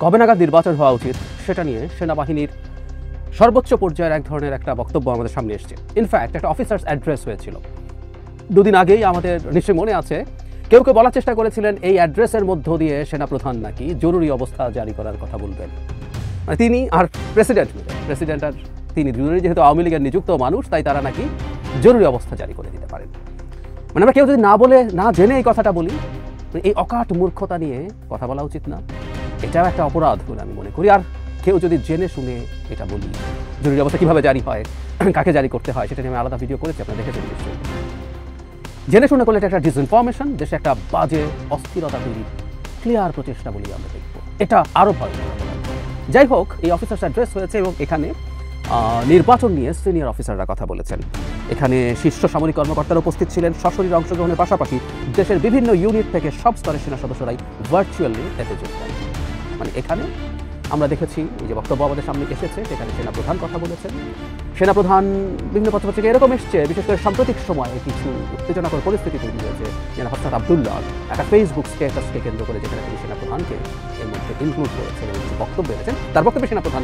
কবে নাগাদ নির্বাচন হওয়া উচিত সেটা নিয়ে সেনাবাহিনীর সর্বোচ্চ পর্যায়ের এক ধরনের একটা বক্তব্য আমাদের সামনে এসছে। ইনফ্যাক্ট একটা অফিসার্স অ্যাড্রেস হয়েছিল দুদিন আগেই, আমাদের নিশ্চয়ই মনে আছে। কেউ কেউ বলার চেষ্টা করেছিলেন এই অ্যাড্রেসের মধ্য দিয়ে সেনাপ্রধান নাকি জরুরি অবস্থা জারি করার কথা বলবেন। মানে তিনি আর প্রেসিডেন্ট আর তিনি দুজনেই যেহেতু আওয়ামী লীগের নিযুক্ত মানুষ, তাই তারা নাকি জরুরি অবস্থা জারি করে দিতে পারেন। মানে আমরা কেউ যদি না বলে না জেনে এই কথাটা বলি, এই অকাট মূর্খতা নিয়ে কথা বলা উচিত না। এটাও একটা অপরাধ বলে আমি মনে করি। আর কেউ যদি জেনে শুনে এটা বলি, জরুরি অবস্থা কীভাবে জারি হয়, কাকে জারি করতে হয়, সেটা নিয়ে আমি আলাদা ভিডিও করেছি, আপনারা দেখেছেন নিশ্চয়ই। জেনে শুনে করলে এটা একটা ডিসইনফরমেশন, দেশে একটা বাজে অস্থিরতা তৈরির ক্লিয়ার প্রচেষ্টা বলি আমরা দেখব। এটা আরও ভয়ঙ্কর। যাই হোক, এই অফিসার্স অ্যাড্রেস হয়েছে এবং এখানে নির্বাচন নিয়ে সিনিয়র অফিসাররা কথা বলেছেন। এখানে শীর্ষ সামরিক কর্মকর্তারা উপস্থিত ছিলেন। সশরীরে অংশগ্রহণের পাশাপাশি দেশের বিভিন্ন ইউনিট থেকে সব স্তরের সেনা সদস্যরাই ভার্চুয়ালি এতে যোগ দেন। মানে এখানে আমরা দেখেছি এই যে বক্তব্য আমাদের সামনে এসেছে, সেখানে সেনাপ্রধান কথা বলেছেন। সেনাপ্রধান বিভিন্ন পত্রপত্রিকা এরকম এসছে, বিশেষ করে সাম্প্রতিক সময়ে কিছু উত্তেজনাকর পরিস্থিতি তৈরি হয়েছে। যেন হাসনাত আবদুল্লাহ একটা ফেসবুক স্ট্যাটাসকে কেন্দ্র করে যেখানে তিনি সেনাপ্রধানকে এর মধ্যে ইনক্লুড করেছেন এবং কিছু বক্তব্য এনেছেন। তার বক্তব্যে সেনাপ্রধান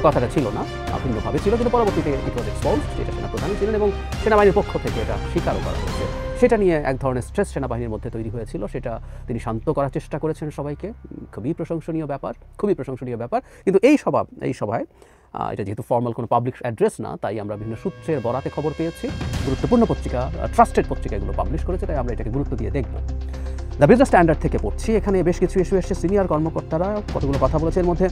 কথাটা ছিল না, ভিন্নভাবে ছিল, কিন্তু পরবর্তীতে ইট ওয়াজ এক্সপোজড, যেটা সেনাপ্রধানই ছিলেন এবং সেনাবাহিনীর পক্ষ থেকে এটা স্বীকারও করা হয়েছে। সেটা নিয়ে এক ধরনের স্ট্রেস সেনাবাহিনীর মধ্যে তৈরি হয়েছিল, সেটা তিনি শান্ত করার চেষ্টা করেছেন সবাইকে। খুবই প্রশংসনীয় ব্যাপার। কিন্তু এই সভায় এটা যেহেতু ফর্মাল কোনো পাবলিক অ্যাড্রেস না, তাই আমরা বিভিন্ন সূত্রের বরাতে খবর পেয়েছি। গুরুত্বপূর্ণ পত্রিকা, ট্রাস্টেড পত্রিকা এগুলো পাবলিশ করেছে, তাই আমরা এটাকে গুরুত্ব দিয়ে দেখব। দ্য বিজনেস স্ট্যান্ডার্ড থেকে পড়ছি, এখানে বেশ কিছু ইস্যু এসছে। সিনিয়র কর্মকর্তারা কতগুলো কথা বলেছে। এর মধ্যে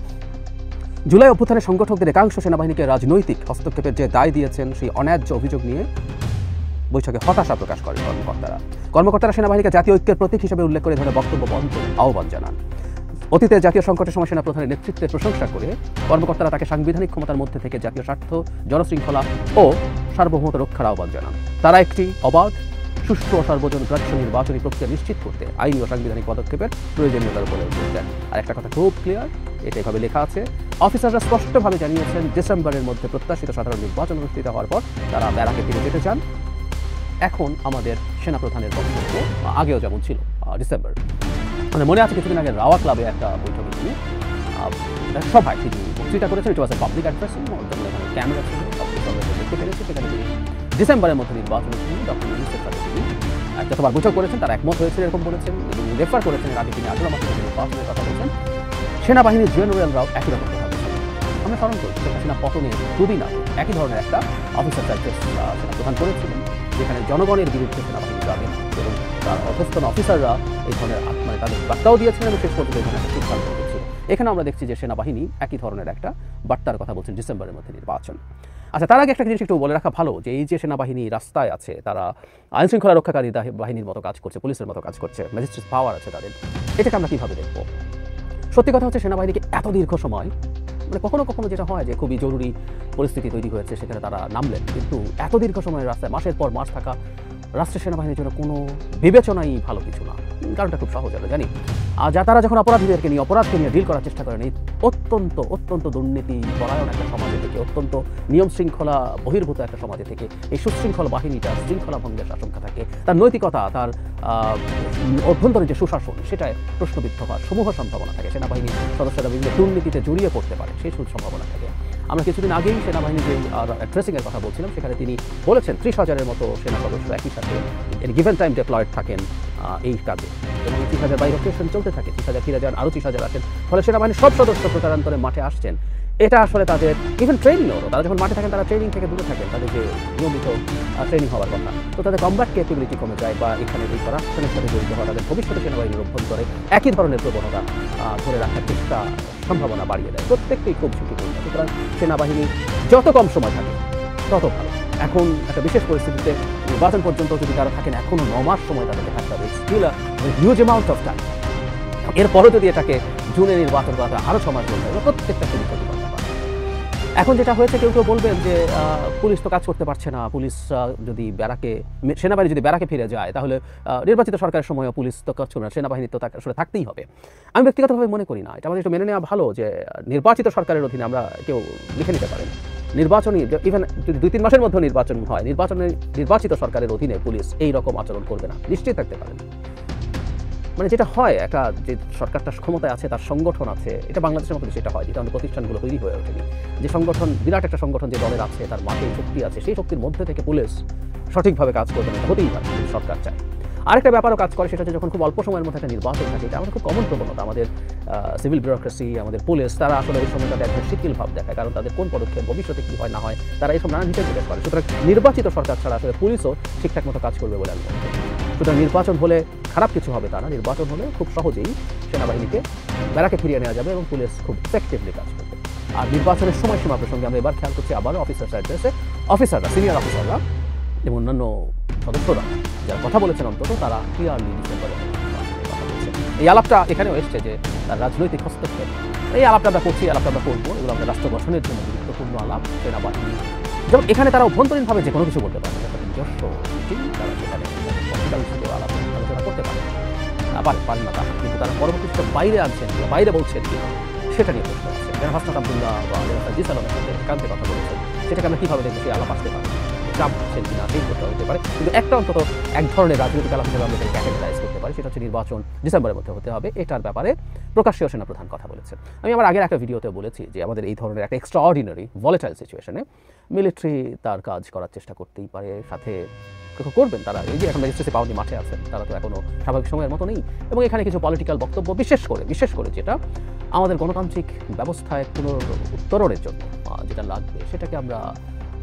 জুলাই অভ্যুত্থানের সংগঠকদের একাংশ সেনাবাহিনীকে রাজনৈতিক হস্তক্ষেপের যে দায় দিয়েছেন, সেই অন্যায্য অভিযোগ নিয়ে বৈঠকে হতাশা প্রকাশ করেন কর্মকর্তারা সেনাবাহিনীকে জাতীয় ঐক্যের প্রতীক হিসেবে উল্লেখ করে ধরে বক্তব্য বন্ধের আহ্বান জানান। অতীতে জাতীয় সংকটের সময় সেনাপ্রধানের নেতৃত্বের প্রশংসা করে কর্মকর্তারা তাকে সাংবিধানিক ক্ষমতার মধ্যে থেকে জাতীয় স্বার্থ, জনশৃঙ্খলা ও সার্বভৌমত্ব রক্ষার আহ্বান জানান। তারা একটি অবাধ, সুষ্ঠু ও সর্বজনগ্রাহ্য নির্বাচনী প্রক্রিয়া নিশ্চিত করতে আইনি ও সাংবিধানিক পদক্ষেপের প্রয়োজনীয়তার উপরে জোর দেন। আর একটা কথা খুব ক্লিয়ার, এটা এভাবে লেখা আছে, অফিসাররা স্পষ্টভাবে জানিয়েছেন ডিসেম্বরের মধ্যে প্রত্যাশিত সাধারণ নির্বাচন অনুষ্ঠিত হওয়ার পর তারা ব্যারাকে ফিরে যেতে চান। এখন আমাদের সেনাপ্রধানের বক্তব্য আগেও যেমন ছিল ডিসেম্বর। মানে মনে আছে কিছুদিন আগে রাওয়া ক্লাবে একটা বৈঠকে তিনি সভায় তিনি বক্তৃতা করেছেন। এটা ওয়াজ এ পাবলিক অ্যাড্রেস, ক্যামেরা ছিল, দেখতে পেরেছে। সেখানে তিনি ডিসেম্বরের মধ্যে নির্বাচনের জন্য ডক্টর ইউনূসের সাথে তিনি যতবার বৈঠক করেছেন তারা একমত হয়েছিল এরকম বলেছেন এবং রেফার করেছেন। এর আগে তিনি 18 মাসের নির্বাচনের কথা বলেছেন। সেনাবাহিনীর জেনারেলরাও একই রকম কথা বলেছেন। আমরা স্মরণ করি সেনা পতনের দুদিন আগে একই ধরনের একটা অফিসার অ্যাড্রেস সেনাপ্রধান করেছিলেন, যেখানে জনগণের বিরুদ্ধে সেনাবাহিনী যাবে না এবং তার অধস্তন অফিসাররা এই ধরনের মানে তাদের বার্তাও দিয়েছিলেন এবং শেষ পর্যন্ত এখানে একটা সিদ্ধান্ত হয়েছিল। এখানে আমরা দেখছি যে সেনাবাহিনী একই ধরনের একটা বার্তার কথা বলছেন, ডিসেম্বরের মধ্যে নির্বাচন। আচ্ছা, তার আগে একটা জিনিস একটু বলে রাখা ভালো যে এই যে সেনাবাহিনী রাস্তায় আছে, তারা আইন শৃঙ্খলা রক্ষাকারী বাহিনীর মতো কাজ করছে, পুলিশের মতো কাজ করছে, ম্যাজিস্ট্রেট পাওয়ার আছে তাদের, এটাকে আমরা কীভাবে দেখব? সত্যি কথা হচ্ছে সেনাবাহিনীকে এত দীর্ঘ সময়, মানে কখনো কখনো যেটা হয় যে খুবই জরুরি পরিস্থিতি তৈরি হয়েছে, সেখানে তারা নামলেন, কিন্তু এত দীর্ঘ সময় রাস্তায় মাসের পর মাস থাকা রাষ্ট্রের সেনাবাহিনীর জন্য কোনো বিবেচনাই ভালো কিছু না। কারণটা খুব সহজ, আমরা জানি। আর তারা যখন অপরাধীদেরকে নিয়ে অপরাধকে নিয়ে ডিল করার চেষ্টা করেন, এই অত্যন্ত দুর্নীতি পরায়ণ একটা সমাজে থেকে, অত্যন্ত নিয়ম শৃঙ্খলা বহির্ভূত একটা সমাজে থেকে এই সুশৃঙ্খল বাহিনীটা শৃঙ্খলা ভঙ্গের আশঙ্কা থাকে, তার নৈতিকতা, তার অভ্যন্তরীণ যে সুশাসন, সেটায় প্রশ্নবিদ্ধ হওয়ার সমূহ সম্ভাবনা থাকে। সেনাবাহিনীর সদস্যরা বিভিন্ন দুর্নীতিতে জড়িয়ে পড়তে পারে, সেই সম্ভাবনা থাকে। আমরা কিছুদিন আগেই সেনাবাহিনীর যে ড্রেসিংয়ের কথা বলছিলাম, সেখানে তিনি বলেছেন 30,000-এর মতো সেনা সদস্য একই সাথে গিভেন টাইম ডিপ্লয়েড থাকেন এই কাজে এবং 30,000 বাই রোটেশন চলতে থাকে। 30,000 ফিরে যান, আরও 30,000 আসেন। ফলে সেনাবাহিনীর সব সদস্য প্রচারান্তরে মাঠে আসছেন। এটা আসলে তাদের ইভেন ট্রেনিংও, তারা যখন মাঠে থাকেন তারা ট্রেনিং থেকে দূরে থাকেন, তাদের যে নিয়মিত ট্রেনিং হওয়ার কথা, তো তাদের কমব্যাট ক্যাপাবিলিটি কমে যায় বা এখানে এই করাপশনের সাথে জড়িত হওয়া তাদের ভবিষ্যতে সেনাবাহিনীর অভ্যন্তরে একই ধরনের প্রবণতা ধরে রাখার চেষ্টা সম্ভাবনা বাড়িয়ে দেয়। প্রত্যেককেই খুব ঝুঁকিপূর্ণ। সুতরাং সেনাবাহিনী যত কম সময় থাকে তত ভালো। এখন একটা বিশেষ পরিস্থিতিতে নির্বাচন পর্যন্ত যদি তারা থাকেন, এখনও 9 মাস সময় তাদেরকে থাকতে হবে, still huge amount of time. এরপরও যদি এটাকে জুনে নির্বাচন করা আরও 6 মাস চলতে হবে, প্রত্যেকটা খুবই ক্ষতিকর ব্যাপার। এখন যেটা হয়েছে, কেউ কেউ বলবেন যে পুলিশ তো কাজ করতে পারছে না, পুলিশ যদি ব্যারাকে, সেনাবাহিনী যদি ব্যারাকে ফিরে যায় তাহলে নির্বাচিত সরকারের সময়ও পুলিশ তো করছে না, সেনাবাহিনী তো আসলে থাকতেই হবে। আমি ব্যক্তিগতভাবে মনে করি না, এটা আমাদের একটু মেনে নেওয়া ভালো যে নির্বাচিত সরকারের অধীনে আমরা কেউ লিখে নিতে পারেন নির্বাচনী, ইভেন যদি 2-3 মাসের মধ্যে নির্বাচন হয়, নির্বাচিত সরকারের অধীনে পুলিশ এই রকম আচরণ করবে না, নিশ্চিত থাকতে পারেন। মানে যেটা হয় একটা যে সরকারটা ক্ষমতায় আছে, তার সংগঠন আছে, এটা বাংলাদেশের মতো সেটা হয়, যেটা আমাদের প্রতিষ্ঠানগুলো তৈরি হয়ে ওঠেনি। যে সংগঠন, বিরাট একটা সংগঠন যে দলের আছে, তার মাঠে শক্তি আছে, সেই শক্তির মধ্যে থেকে পুলিশ সঠিকভাবে কাজ করবে না, হতেই পারে সরকার চায়। আরেকটা ব্যাপারও কাজ করে, সেটা হচ্ছে যখন খুব অল্প সময়ের মধ্যে একটা নির্বাচন থাকে, এটা আমাদের খুব কমন প্রবণতা। আমাদের সিভিল ব্যুরোক্রেসি, আমাদের পুলিশ, তারা আসলে এই সময়টাতে একটা শিথিল ভাব দেখায়, কারণ তাদের কোন পদক্ষেপ ভবিষ্যতে কী হয় না হয় তারা এইসব নানান হিসেব জিজ্ঞেস করে। সুতরাং নির্বাচিত সরকার ছাড়া আসলে পুলিশও ঠিকঠাক মতো কাজ করবে বলে আমি মনে করি। সুতরাং নির্বাচন হলে খারাপ কিছু হবে তা না, নির্বাচন হলে খুব সহজেই সেনাবাহিনীকে ব্যারাকে ফিরিয়ে নেওয়া যাবে এবং পুলিশ খুব এফেক্টিভলি কাজ করবে। আর নির্বাচনের সময়সীমা প্রসঙ্গে আমরা এবার খেয়াল করছি আবারও অফিসার্স অ্যাড্রেসে অফিসাররা, সিনিয়র অফিসাররা এবং অন্যান্য সদস্যরা যারা কথা বলেছেন অন্তত, তারা ক্লিয়ারলি ডিসেম্বরে কথা বলেছেন। এই আলাপটা এখানেও এসছে যে তার রাজনৈতিক হস্তক্ষেপ, এই আলাপটা আমরা করছি, আলাপটা আমরা করবো, এগুলো আমাদের রাষ্ট্র গঠনের জন্য গুরুত্বপূর্ণ আলাপ। সেনাবাহিনী যেমন এখানে তারা অভ্যন্তরীণভাবে যে কোনো কিছু বলতে পারে, নিজস্ব মিটিং তারা সেখানে আলোচনা করতে পারে পারেন না তারা, কিন্তু তারা পরবর্তীতে বাইরে আনছেন, বাইরে বলছেন কিনা সেটা নিয়ে প্রশ্ন আছে। যেন হাসনাত আব্দুল্লাহ বা জি সালামের সাথে একান্তে কথা বলেছেন, সেটাকে আমরা কীভাবে দেখবো, সেই আলাপ আসতে পারে, চাপ হচ্ছেন কিনা সেই করতে হতে পারে। কিন্তু একটা অন্তত এক ধরনের রাজনৈতিক আলাপ হিসেবে আমরা এটাকে ক্যাটেগরাইজ করতে পারি, সেটা হচ্ছে নির্বাচন ডিসেম্বরের মধ্যে হতে হবে। এটার ব্যাপারে প্রকাশ্যে সেনাপ্রধান কথা বলেছেন। আমি আমার আগের একটা ভিডিওতে বলেছি যে আমাদের এই ধরনের একটা এক্সট্রাঅর্ডিনারি ভলেটাইল সিচুয়েশনে মিলিটারি তার কাজ করার চেষ্টা করতেই পারে, সাথে করবেন তারা। এই যে এখন ম্যাজিস্ট্রেসি পাওনি মাঠে আছেন, তারা তো এখনও স্বাভাবিক সময়ের মতো নেই, এবং এখানে কিছু পলিটিক্যাল বক্তব্য বিশেষ করে যেটা আমাদের গণতান্ত্রিক ব্যবস্থায় পুনরুত্তরণের জন্য যেটা লাগবে, সেটাকে আমরা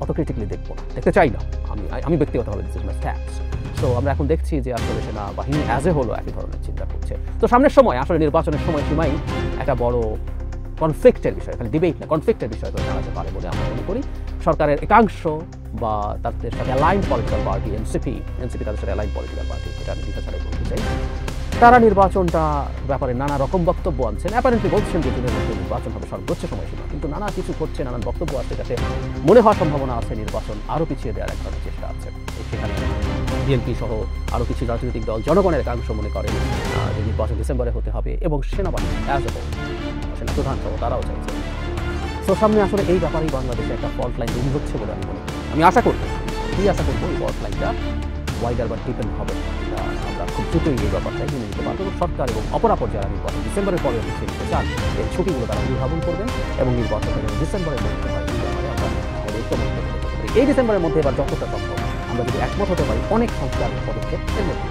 অত ক্রিটিক্যালি দেখবো না, দেখতে চাই না। আমি ব্যক্তিগতভাবে this is my stance. So আমরা এখন দেখছি যে আসলে সেনাবাহিনী অ্যাজ এ হলো একই ধরনের চিন্তা করছে। তো সামনের সময় আসলে নির্বাচনের সময়সীমাই একটা বড় কনফ্লিক্টের বিষয়, খালি ডিবেট না, কনফ্লিক্টের বিষয় হয়ে দাঁড়াতে পারে বলে আমরা মনে করি। সরকারের একাংশ বা তাদের সাথে অ্যালাইন্ড পলিটিক্যাল পার্টি, এনসিপি তাদের সাথে অ্যালাইন্ড পলিটিক্যাল পার্টি, এটা আমি দিতে ছাড়াই বলতে চাই, তারা নির্বাচনটা ব্যাপারে নানা রকম বক্তব্য আনছেন। অ্যাপারেন্টলি বলছেন যে জুনের মধ্যে নির্বাচন হবে সর্বোচ্চ সময়সীমা, কিন্তু নানা কিছু করছে, নানান বক্তব্য আছে, যাতে মনে হওয়ার সম্ভাবনা আছে নির্বাচন আরও পিছিয়ে দেওয়ার এক ধরনের চেষ্টা আছে। সেখানে বিএনপি সহ আরও কিছু রাজনৈতিক দল, জনগণের একাংশ মনে করেন যে নির্বাচন ডিসেম্বরে হতে হবে, এবং সেনাবাহিনী অ্যাজ এ হোল, সেনাপ্রধান সহ তারাও চাইছে। তো সামনে আসলে এই ব্যাপারেই বাংলাদেশে একটা ফল্ট লাইন তৈরি হচ্ছে বলে আমি মনে করি। আমি আশা করবো এই ফল্ট লাইনটা ওয়াইডার বা ডিপেন্ড হবে, আমরা খুব দ্রুতই এই ব্যাপারটাই মেনে নিতে পারবো। সরকার এবং অপরাপর যারা নির্বাচন ডিসেম্বরের পরে নিতে চান, এই ছুটিগুলো তারা উদ্ভাবন করবেন এবং নির্বাচনটা যেন ডিসেম্বরের মধ্যে হয়, এই ব্যাপারে আমরা আমাদের ঐক্যমত্য হতে পারি। এই ডিসেম্বরের মধ্যে এবার যতটা সম্ভব আমরা যদি একমত হতে পারি, অনেক সংস্কার পদক্ষেপ এর মধ্যে